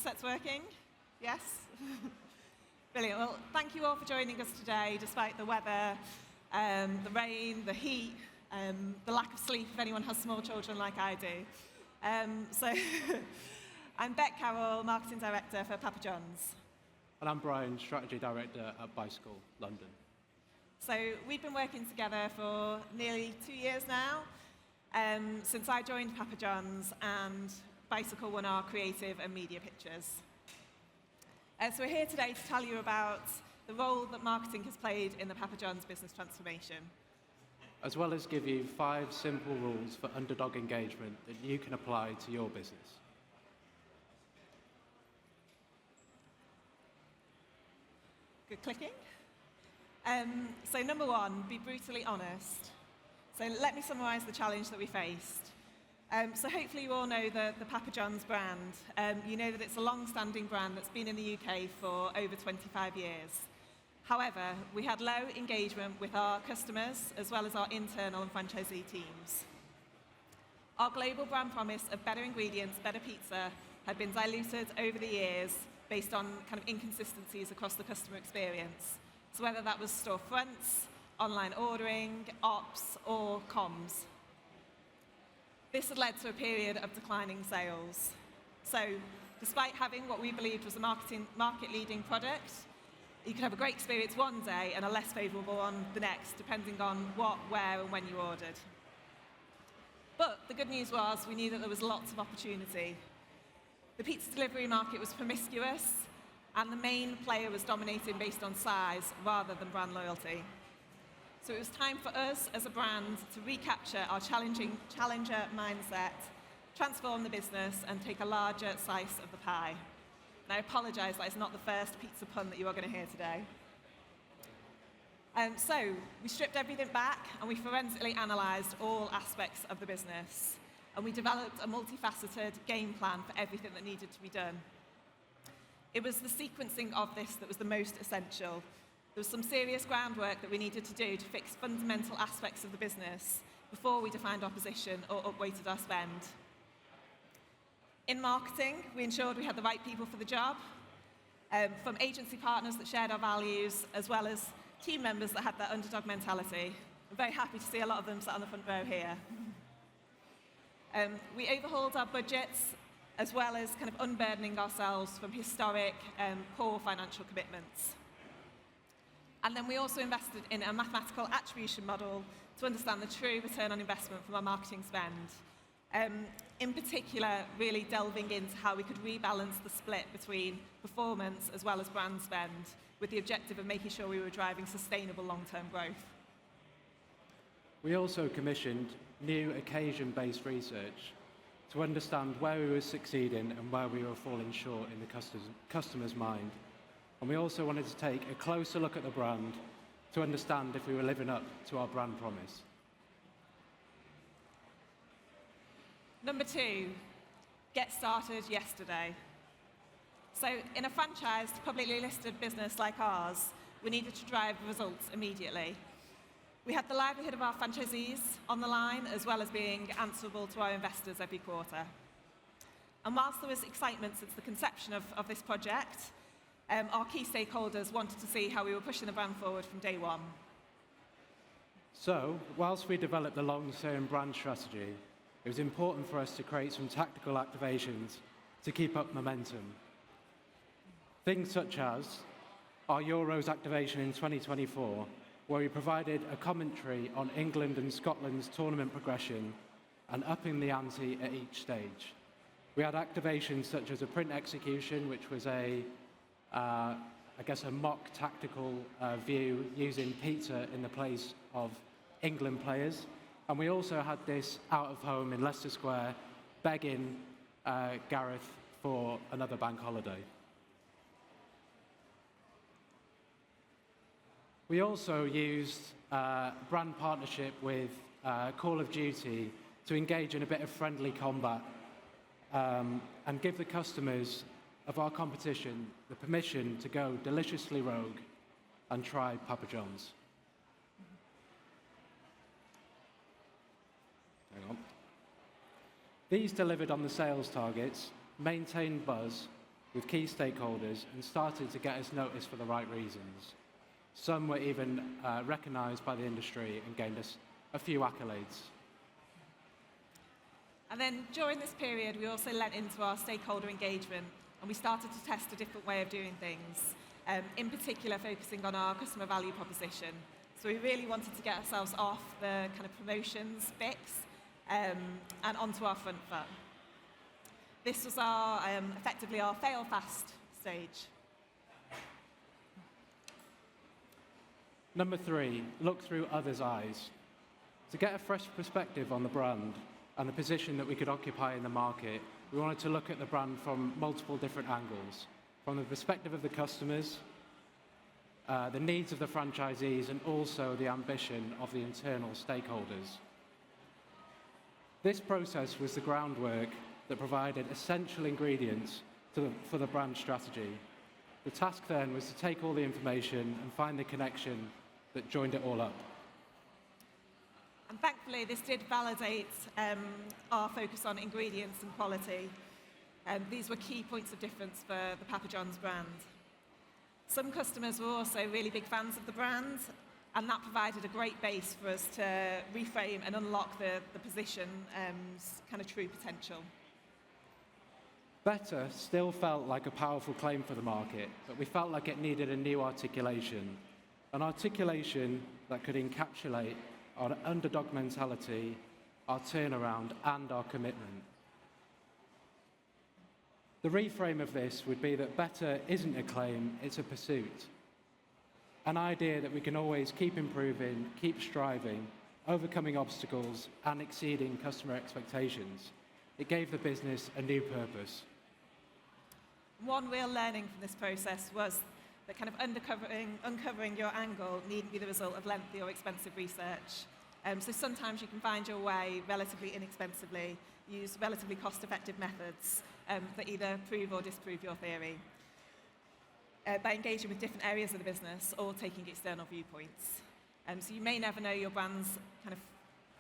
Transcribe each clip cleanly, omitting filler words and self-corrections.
headsets working? Yes? Brilliant. Well, thank you all for joining us today, despite the weather, the rain, the heat, the lack of sleep if anyone has small children like I do. I'm Carroll, Marketing Director for Papa John's. And I'm Bryan, Strategy Director at Bicycle, London. So we've been working together for nearly 2 years now, since I joined Papa John's and Bicycle won our creative and media pictures. So we're here today to tell you about the role that marketing has played in the Papa John's business transformation. As well as give you 5 simple rules for Underdog engagement that you can apply to your business. Good clicking. So number 1, be brutally honest. So let me summarise the challenge that we faced. So hopefully you all know the Papa John's brand. You know that it's a long-standing brand that's been in the UK for over 25 years. However, we had low engagement with our customers as well as our internal and franchisee teams. Our global brand promise of better ingredients, better pizza had been diluted over the years based on kind of inconsistencies across the customer experience. So whether that was store fronts, online ordering, ops, or comms. This had led to a period of declining sales. So despite having what we believed was a market-leading product, you could have a great experience one day and a less favourable one the next, depending on what, where, and when you ordered. But the good news was we knew that there was lots of opportunity. The pizza delivery market was promiscuous, and the main player was dominating based on size rather than brand loyalty. So it was time for us as a brand to recapture our challenger mindset, transform the business, and take a larger slice of the pie. And I apologise that it's not the first pizza pun that you are going to hear today. So we stripped everything back and we forensically analysed all aspects of the business. And we developed a multifaceted game plan for everything that needed to be done. It was the sequencing of this that was the most essential. There was some serious groundwork that we needed to do to fix fundamental aspects of the business before we defined our position or upweighted our spend. In marketing, we ensured we had the right people for the job, from agency partners that shared our values, as well as team members that had that underdog mentality. I'm very happy to see a lot of them sat on the front row here. We overhauled our budgets, as well as kind of unburdening ourselves from historic poor financial commitments. And then we also invested in a mathematical attribution model to understand the true return on investment from our marketing spend. In particular, really delving into how we could rebalance the split between performance as well as brand spend, with the objective of making sure we were driving sustainable long-term growth. We also commissioned new occasion-based research to understand where we were succeeding and where we were falling short in the customer's mind. And we also wanted to take a closer look at the brand to understand if we were living up to our brand promise. Number 2, get started yesterday. So in a franchised, publicly listed business like ours, we needed to drive results immediately. We had the livelihood of our franchisees on the line, as well as being answerable to our investors every quarter. And whilst there was excitement since the conception of this project, our key stakeholders wanted to see how we were pushing the brand forward from day one. So, whilst we developed the long-term brand strategy, it was important for us to create some tactical activations to keep up momentum. Things such as our Euros activation in 2024, where we provided a commentary on England and Scotland's tournament progression and upping the ante at each stage. We had activations such as a print execution, which was a mock tactical view using pizza in the place of England players. And we also had this out of home in Leicester Square, begging Gareth for another bank holiday. We also used brand partnership with Call of Duty to engage in a bit of friendly combat and give the customers of our competition the permission to go deliciously rogue and try Papa John's. Hang on. These delivered on the sales targets, maintained buzz, with key stakeholders and started to get us noticed for the right reasons. Some were even recognised by the industry and gained us a few accolades. And then during this period, we also lent into our stakeholder engagement and we started to test a different way of doing things, in particular focusing on our customer value proposition. So we really wanted to get ourselves off the kind of promotions fix and onto our front foot. This was effectively our fail fast stage. Number 3, look through others' eyes. To get a fresh perspective on the brand and the position that we could occupy in the market, we wanted to look at the brand from multiple different angles, from the perspective of the customers, the needs of the franchisees, and also the ambition of the internal stakeholders. This process was the groundwork that provided essential ingredients for the brand strategy. The task then was to take all the information and find the connection that joined it all up. And thankfully, this did validate our focus on ingredients and quality. These were key points of difference for the Papa John's brand. Some customers were also really big fans of the brand, and that provided a great base for us to reframe and unlock the position's kind of true potential. Better still felt like a powerful claim for the market, but we felt like it needed a new articulation. An articulation that could encapsulate our underdog mentality, our turnaround, and our commitment. The reframe of this would be that better isn't a claim, it's a pursuit. An idea that we can always keep improving, keep striving, overcoming obstacles, and exceeding customer expectations. It gave the business a new purpose. One real learning from this process was that kind of uncovering your angle needn't be the result of lengthy or expensive research. So sometimes you can find your way relatively inexpensively, use relatively cost-effective methods that either prove or disprove your theory by engaging with different areas of the business or taking external viewpoints. So you may never know your brand's kind of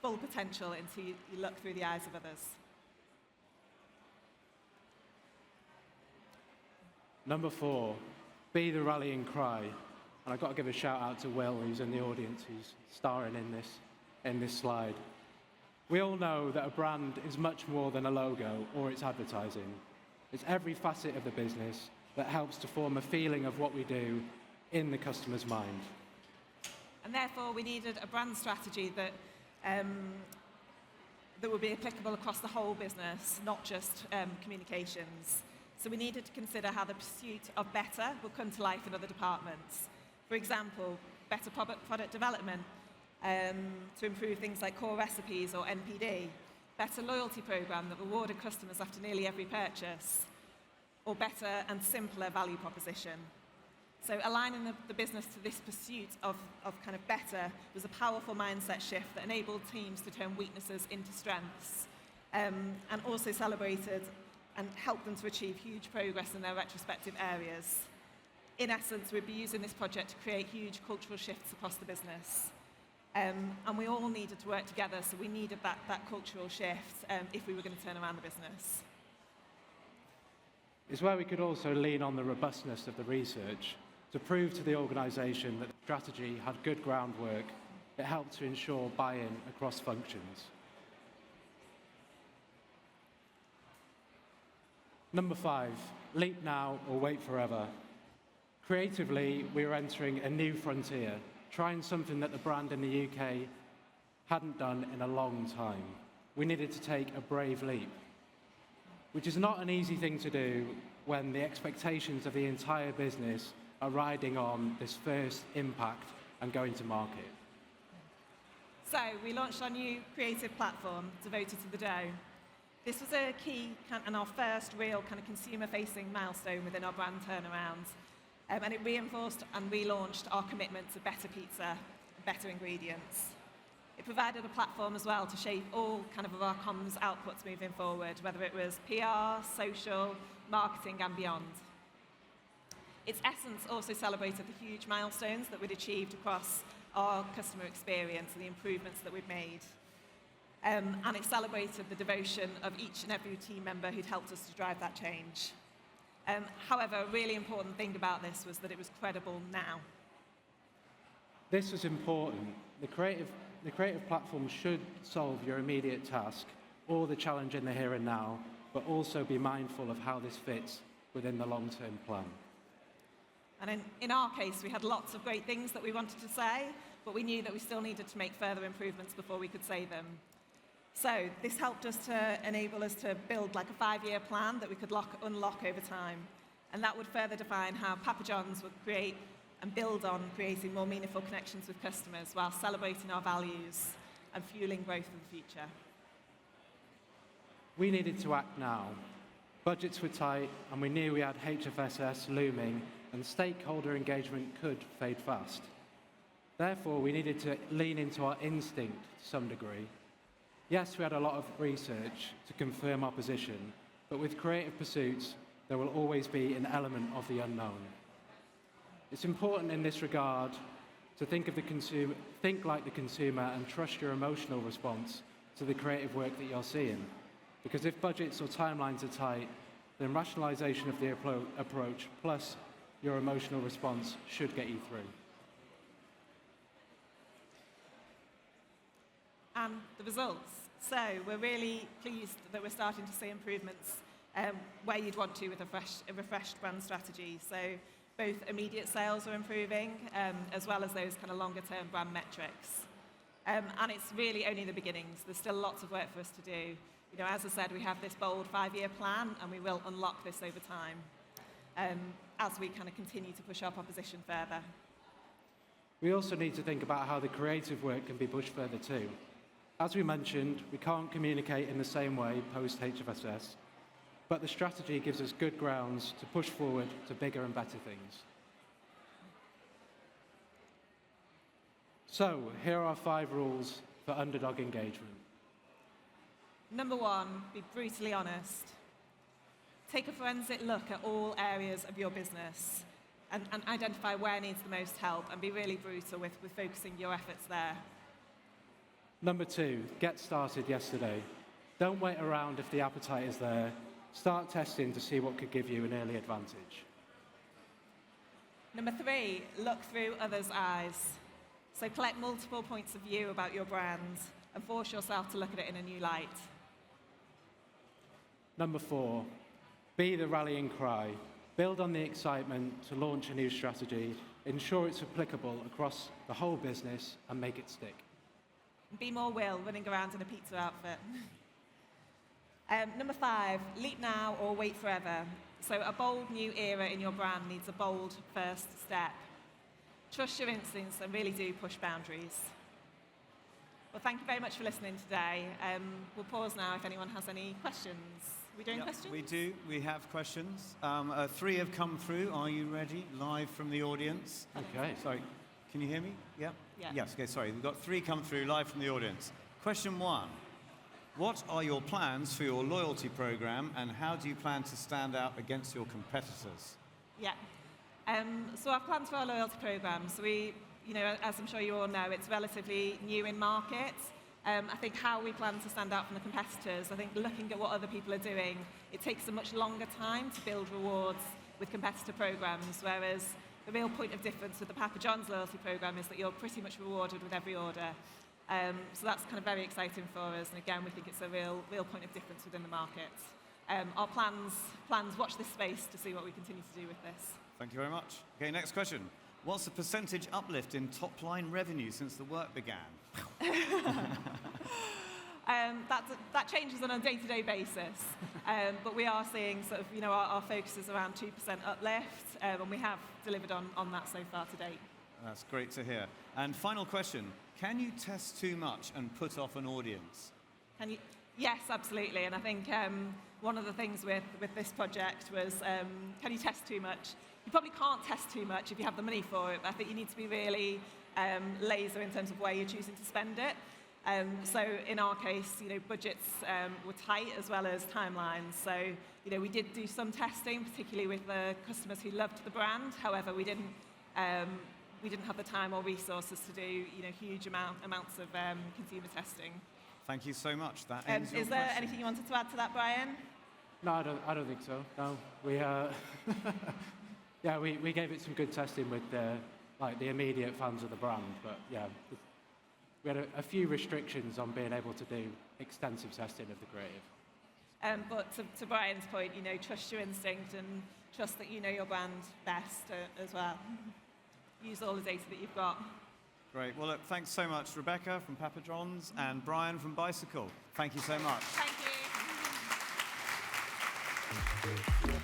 full potential until you look through the eyes of others. Number 4, be the rallying cry. And I've got to give a shout out to Will, who's in the audience, who's starring in this slide. We all know that a brand is much more than a logo or its advertising. It's every facet of the business that helps to form a feeling of what we do in the customer's mind. And therefore, we needed a brand strategy that would be applicable across the whole business, not just communications. So we needed to consider how the pursuit of better will come to life in other departments. For example, better product development to improve things like core recipes or NPD, better loyalty program that rewarded customers after nearly every purchase, or better and simpler value proposition. So aligning the business to this pursuit of kind of better was a powerful mindset shift that enabled teams to turn weaknesses into strengths, and also celebrated and helped them to achieve huge progress in their respective areas. In essence, we'd be using this project to create huge cultural shifts across the business. And we all needed to work together, so we needed that cultural shift if we were going to turn around the business. It's where we could also lean on the robustness of the research to prove to the organisation that the strategy had good groundwork. It helped to ensure buy-in across functions. Number 5, leap now or wait forever. Creatively, we were entering a new frontier, trying something that the brand in the UK hadn't done in a long time. We needed to take a brave leap, which is not an easy thing to do when the expectations of the entire business are riding on this first impact and going to market. So we launched our new creative platform devoted to the dough. This was a key and our first real kind of consumer-facing milestone within our brand turnaround. And it reinforced and relaunched our commitment to better pizza and better ingredients. It provided a platform as well to shape all kind of our comms outputs moving forward, whether it was PR, social, marketing, and beyond. Its essence also celebrated the huge milestones that we'd achieved across our customer experience and the improvements that we'd made. And it celebrated the devotion of each and every team member who'd helped us to drive that change. However, a really important thing about this was that it was credible now. This was important. The creative platform should solve your immediate task or the challenge in the here and now, but also be mindful of how this fits within the long-term plan. And in our case, we had lots of great things that we wanted to say, but we knew that we still needed to make further improvements before we could say them. So this helped us to enable us to build like a 5-year plan that we could unlock over time. And that would further define how Papa John's would create and build on creating more meaningful connections with customers while celebrating our values and fueling growth in the future. We needed to act now. Budgets were tight, and we knew we had HFSS looming, and stakeholder engagement could fade fast. Therefore, we needed to lean into our instinct to some degree. Yes, we had a lot of research to confirm our position, but with creative pursuits, there will always be an element of the unknown. It's important in this regard to think like the consumer and trust your emotional response to the creative work that you're seeing. Because if budgets or timelines are tight, then rationalization of the approach plus your emotional response should get you through. And the results. So we're really pleased that we're starting to see improvements where you'd want to with a refreshed brand strategy. So both immediate sales are improving, as well as those kind of longer-term brand metrics. And it's really only the beginnings. There's still lots of work for us to do. You know, as I said, we have this bold 5-year plan, and we will unlock this over time as we kind of continue to push our proposition further. We also need to think about how the creative work can be pushed further too. As we mentioned, we can't communicate in the same way post-HFSS, but the strategy gives us good grounds to push forward to bigger and better things. So, here are 5 rules for Underdog engagement. Number 1, be brutally honest. Take a forensic look at all areas of your business and identify where needs the most help, and be really brutal with focusing your efforts there. Number 2, get started yesterday. Don't wait around if the appetite is there. Start testing to see what could give you an early advantage. Number 3, look through others' eyes. So collect multiple points of view about your brand and force yourself to look at it in a new light. Number 4, be the rallying cry. Build on the excitement to launch a new strategy, ensure it's applicable across the whole business, and make it stick. Be more Will, running around in a pizza outfit. Number 5, leap now or wait forever. So a bold new era in your brand needs a bold first step. Trust your instincts and really do push boundaries. Well, thank you very much for listening today. We'll pause now if anyone has any questions. Are we doing questions? We do. We have questions. 3 have come through. Are you ready? Live from the audience. Okay. Sorry, can you hear me? Yeah? Yeah. Yes, okay, sorry. We've got 3 come through live from the audience. Question 1. What are your plans for your loyalty program, and how do you plan to stand out against your competitors? Yeah. So our plans for our loyalty program. So we, as I'm sure you all know, it's relatively new in market. I think how we plan to stand out from the competitors, I think looking at what other people are doing, it takes a much longer time to build rewards with competitor programs, whereas the real point of difference with the Papa John's loyalty program is that you're pretty much rewarded with every order. So that's kind of very exciting for us, and again, we think it's a real point of difference within the market. Our plans, watch this space to see what we continue to do with this. Thank you very much. Okay, next question. What's the percentage uplift in top-line revenue since the work began? That changes on a day-to-day basis, but we are seeing sort of, our focus is around 2% uplift, and we have delivered on that so far to date. That's great to hear. And final question, can you test too much and put off an audience? Yes, absolutely, and I think one of the things with this project was, can you test too much? You probably can't test too much if you have the money for it, but I think you need to be really laser in terms of where you're choosing to spend it. So in our case, budgets were tight as well as timelines. So, we did do some testing, particularly with the customers who loved the brand. However, we didn't have the time or resources to do, huge amounts of consumer testing. Thank you so much. That ends your Is there question. anything you wanted to add to that, Bryan? No, I don't think so. No, we yeah, we gave it some good testing with the immediate fans of the brand, but yeah, we had a few restrictions on being able to do extensive testing of the creative. But to Bryan's point, trust your instinct and trust that you know your brand best as well. Use all the data that you've got. Great. Well, look, thanks so much, Rebecca from Papa John's and Bryan from Bicycle. Thank you so much. Thank you.